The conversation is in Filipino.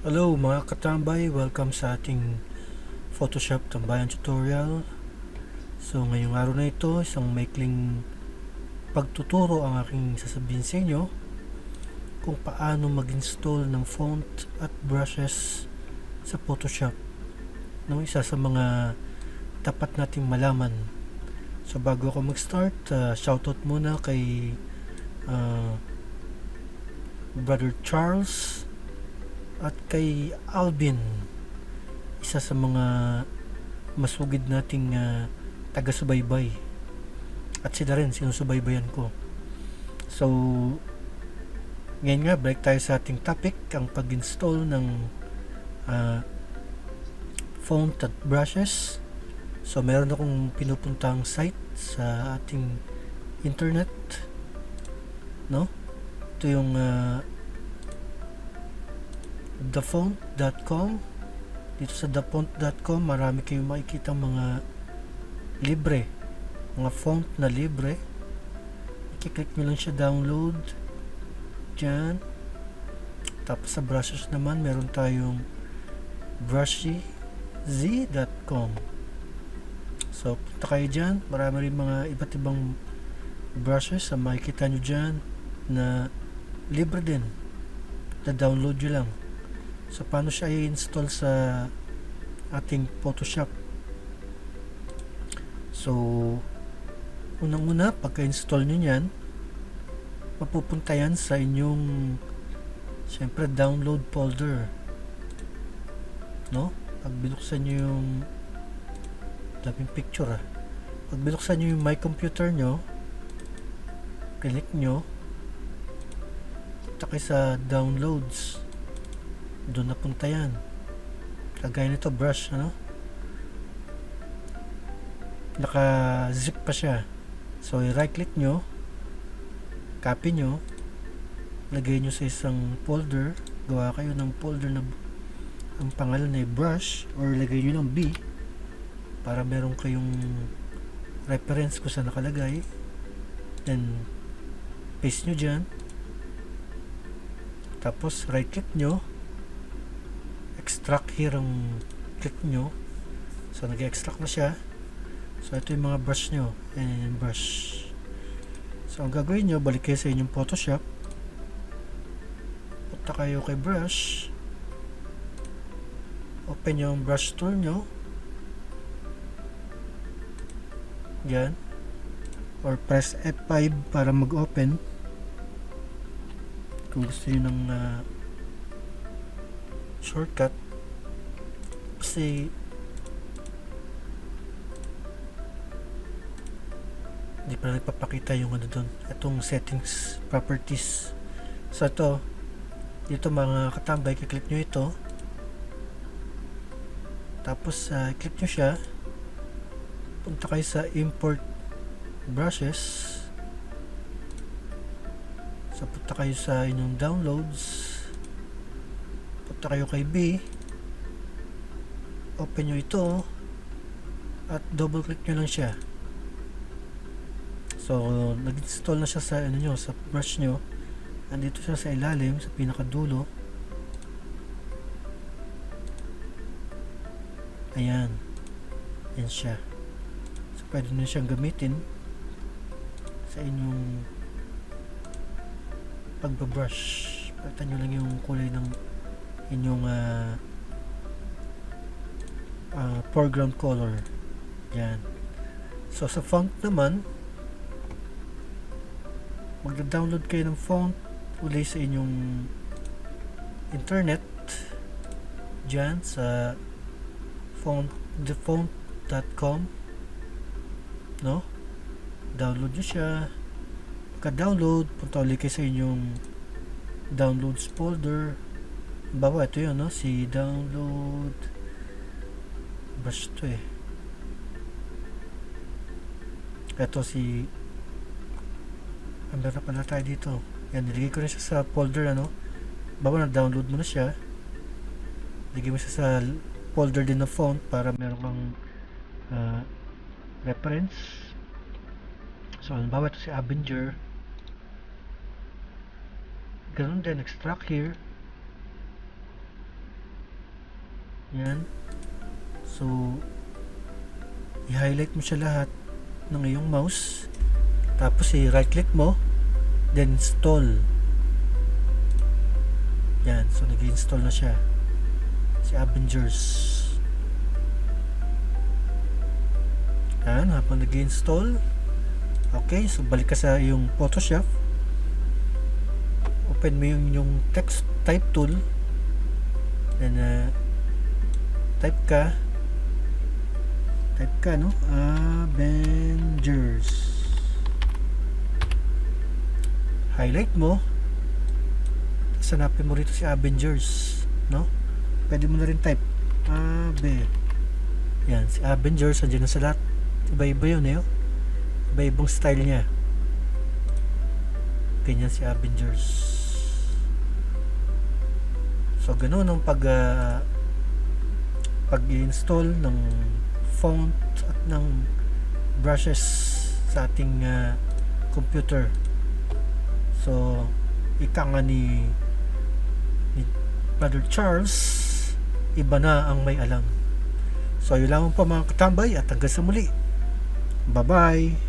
Hello mga katambay, welcome sa ating Photoshop tambayan tutorial. So ngayong araw na ito, isang maikling pagtuturo ang aking sasabihin sa inyo kung paano mag-install ng font at brushes sa Photoshop. Isa sa mga dapat nating malaman. So bago ako mag-start, shoutout muna kay Brother Charles at kay Alvin, isa sa mga masugid nating taga-subaybay, at sila rin sinusubaybayan ko. So ngayon nga, break tayo sa ating topic, ang pag-install ng font at brushes. So meron akong pinupuntang site sa ating internet, no? Ito yung thefont.com. Dito sa thefont.com marami kayong makikita mga libre, mga font na libre. I-click nyo lang siya, download dyan. Tapos sa brushes naman meron tayong brushz.com. So punta kayo dyan, marami rin mga iba't ibang brushes na makikita nyo dyan na libre din, na download nyo lang. So paano siya i-install sa ating Photoshop? So unang-una, pagka-install nyo yan, mapupunta yan sa inyong syempre download folder, no? Pag binuksan nyo yung daming picture pag binuksan nyo yung my computer nyo, click nyo, punta kayo sa downloads, doon napunta yan. Kagaya nito, brush, naka-zip pa siya. So i-right click nyo, copy nyo, lagay nyo sa isang folder, gawa kayo ng folder na ang pangalan ay brush, or lagay nyo ng B para meron kayong reference kung saan nakalagay. Then paste nyo dyan, tapos right click nyo, extract here ang click nyo. So nag-extract na siya. So ito yung mga brush nyo, and brush. So ang gagawin nyo, balik kayo sa inyong Photoshop, punta kayo kay brush, open yung brush tool nyo yan, or press F5 para mag-open kung gusto nyo ng shortcut. Kasi hindi pa nagpapakita yung doon, itong settings, properties. So ito, dito mga katambay, kiklik nyo ito, tapos click nyo siya, punta kayo sa import brushes. So punta kayo sa inyong downloads, punta kayo kay B, open nyo ito at double click nyo lang siya. So nag-install na siya sa sa brush nyo. Andito siya sa ilalim, sa pinakadulo. Ayan, yan siya. So pwede na siyang gamitin sa inyong pagbabrush. Palitan nyo lang yung kulay ng inyong foreground color. Yan. So sa font naman, magda-download kayo ng font uli sa inyong internet dyan sa thefont.com, no? Download nyo siya. Pagka-download, punta ulit kayo sa inyong downloads folder. Bawa ito yun, no? Si download brush to ito si meron pala tayo dito. Yan, nilagay ko na siya sa folder, bawa na download mo na siya, lagay mo siya sa folder din na font para meron kang reference. So halimbawa ito si Avenger, ganun din, extract here, Yan. So, i-highlight mo siya lahat ng iyong mouse. Tapos i-right click mo. Then install. Yan. So, nag-install na siya. Si Avengers. Yan. Habang nag-install. Okay. So, balik ka sa iyong Photoshop. Open mo yung text type tool. Then, type ka, no? Avengers. Highlight mo. Tapos hanapin mo rito si Avengers, no? Pwede mo na rin type yan, si Avengers. Andiyan na sa lahat. Iba-iba yun, eh. Iba-ibang style niya. Ganyan si Avengers. So, ganoon ang pag-install ng font at ng brushes sa ating computer. So, ika nga ni Brother Charles, iba na ang may alam. So, yun lang po mga katambay at hanggang sa muli. Bye-bye!